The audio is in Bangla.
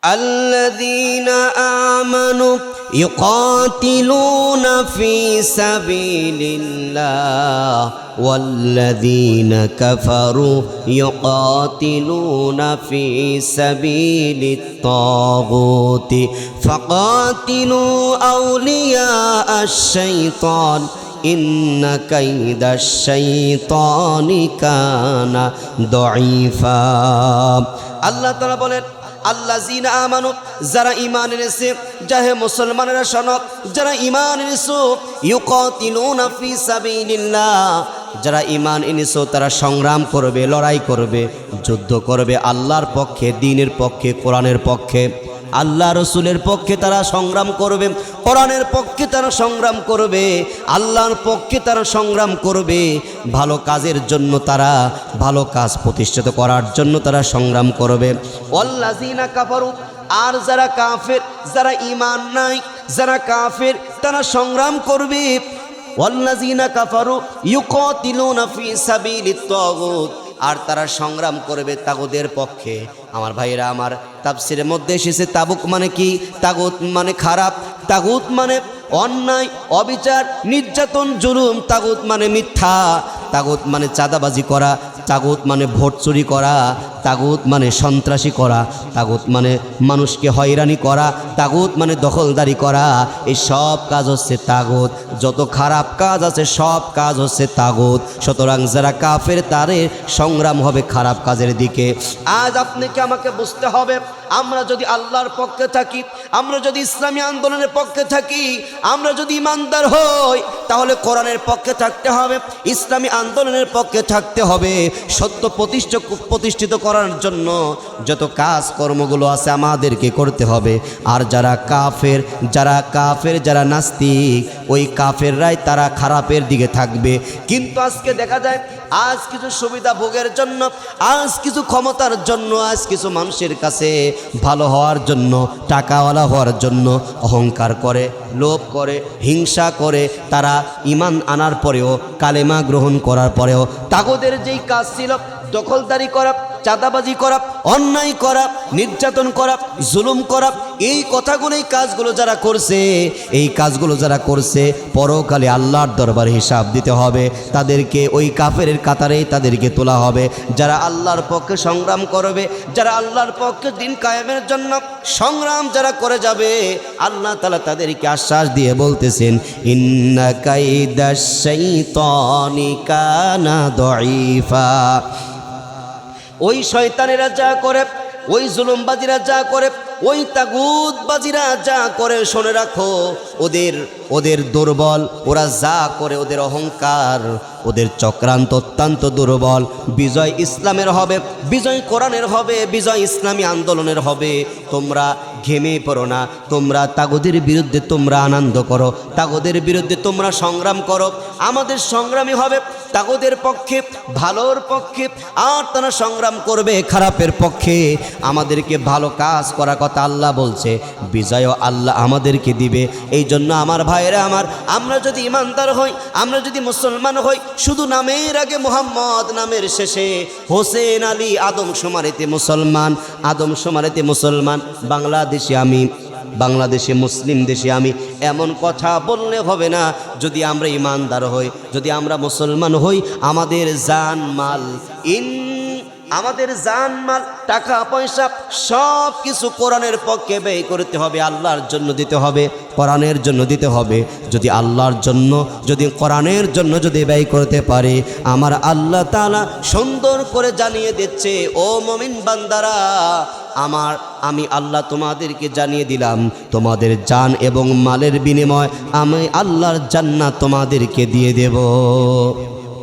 الذين آمنوا يقاتلون في سبيل الله والذين كفروا يقاتلون في سبيل الطاغوت فقاتلوا أولياء الشيطان إن كيد الشيطان كان ضعيفا الله تعالى বলেন আল্লাযীনা আমানু যারা ঈমান এনেছে যাহে মুসলমানেরা শোনো যারা ঈমান এনেছো ইউকাতিলুনা ফি সাবিলিল্লাহ যারা ঈমান এনেছো তারা সংগ্রাম করবে লড়াই করবে যুদ্ধ করবে আল্লাহর পক্ষে দ্বীনের পক্ষে কোরআনের পক্ষে আল্লাহ রসুলের পক্ষে তারা সংগ্রাম করবে কোরআনের পক্ষে তারা সংগ্রাম করবে আল্লাহর পক্ষে তারা সংগ্রাম করবে ভালো কাজের জন্য তারা ভালো কাজ প্রতিষ্ঠিত করার জন্য তারা সংগ্রাম করবে ওয়াল্লাযীনা কাফারু আর যারা কাফের যারা ঈমান নাই যারা কাফের তারা সংগ্রাম করবে ওয়াল্লাযীনা কাফারু ইউকাতিলুনা ফি সাবিলিত তাগুত আর তারা সংগ্রাম করবে তাগুতের পক্ষে আমার ভাইরা আমার তাফসিরের মধ্যে এসেছে তাবুক মানে কি তাগুত মানে খারাপ তাগুত মানে অন্যায় অবিচার নির্যাতন জুলুম তাগুত মানে মিথ্যা তাগুত মানে চাঁদাবাজি করা তাগুত মানে ভোট চুরি করা তাগুত মানে সন্ত্রাসী করা তাগুত মানে মানুষকে হয়রানি করা তাগুত মানে দখলদারি করা এই সব কাজ হচ্ছে তাগুত যত খারাপ কাজ আছে সব কাজ হচ্ছে তাগুত সুতরাং যারা কাফের তাদের সংগ্রাম হবে খারাপ কাজের দিকে আজ আপনাকে আমাকে বুঝতে হবে আমরা যদি আল্লাহর পক্ষে থাকি আমরা যদি ইসলামী আন্দোলনের পক্ষে থাকি আমরা যদি ইমানদার হই তাহলে কোরআনের পক্ষে থাকতে হবে ইসলামী আন্দোলনের পক্ষে থাকতে হবে সত্য প্রতিষ্ঠিত করার জন্য যত কাজ কর্মগুলো আছে আমাদেরকে করতে হবে আর যারা কাফের যারা নাস্তিক ওই কাফেররাই তারা খারাপের দিকে থাকবে কিন্তু আজকে দেখা যায় আজ কিছু সুবিধা ভোগের জন্য আজ কিছু ক্ষমতার জন্য আজ কিছু মানুষের কাছে ভালো হওয়ার জন্য টাকাওয়ালা হওয়ার জন্য অহংকার করে লোভ করে হিংসা করে তারা ঈমান আনার পরেও কালেমা গ্রহণ করার পরেও তাগুতের যেই কাজ ছিল দখলদারি করা চাঁদাবাজি করা অন্যায় করা নির্যাতন করা জুলুম করা এই কথাগুলোই কাজগুলো যারা করছে পরকালে আল্লাহর দরবারে হিসাব দিতে হবে তাদেরকে ওই কাফের কাতারেই তাদেরকে তোলা হবে যারা আল্লাহর পক্ষে সংগ্রাম করবে যারা আল্লাহর পক্ষে দিন কায়েমের জন্য সংগ্রাম যারা করে যাবে আল্লাহ তাআলা তাদেরকে আশ্বাস দিয়ে বলতেছেন ইন্না কাইদাশ শাইতানি কানা দাঈফা ওই শয়তানেরা যা করে ওই জুলুমবাজিরা যা করে ওই তাগুতবাজিরা যা করে শুনে রাখো ওদের দুর্বল ওরা যা করে ওদের অহংকার ওদের চক্রান্ত অত্যন্ত দুর্বল বিজয় ইসলামের হবে বিজয় কোরআনের হবে বিজয় ইসলামী আন্দোলনের হবে তোমরা ঘেমে পড়ো না তোমরা তাগুদের বিরুদ্ধে তোমরা আনন্দ করো তাগুদের বিরুদ্ধে তোমরা সংগ্রাম করো আমাদের সংগ্রামী হবে তাগুদের পক্ষে ভালোর পক্ষে আর তারা সংগ্রাম করবে খারাপের পক্ষে আমাদেরকে ভালো কাজ করা কথা আল্লাহ বলছে বিজয়ও আল্লাহ আমাদেরকে দিবে এই জন্য আমার ভাইরা আমরা যদি ইমানদার হই আমরা যদি মুসলমান হই শুধু নামের আগে মুহাম্মদ নামের শেষে হোসেন আলী আদমশুমারিতে মুসলমান বাংলাদেশে মুসলিম দেশে আমি এমন কথা বললে হবে না যদি আমরা ইমানদার হই যদি আমরা মুসলমান হই আমাদের জানমাল টাকা পয়সা সব কিছু কোরআনের পক্ষে ব্যয় করতে হবে আল্লাহর জন্য দিতে হবে কোরআনের জন্য দিতে হবে যদি আল্লাহর জন্য যদি কোরআনের জন্য যদি ব্যয় করতে পারে আমার আল্লাহ তাআলা সুন্দর করে জানিয়ে দিচ্ছে ও মুমিন বান্দারা আমি আল্লাহ তোমাদেরকে জানিয়ে দিলাম তোমাদের জান এবং মালের বিনিময় আমি আল্লাহর জান্নাত তোমাদেরকে দিয়ে দেব।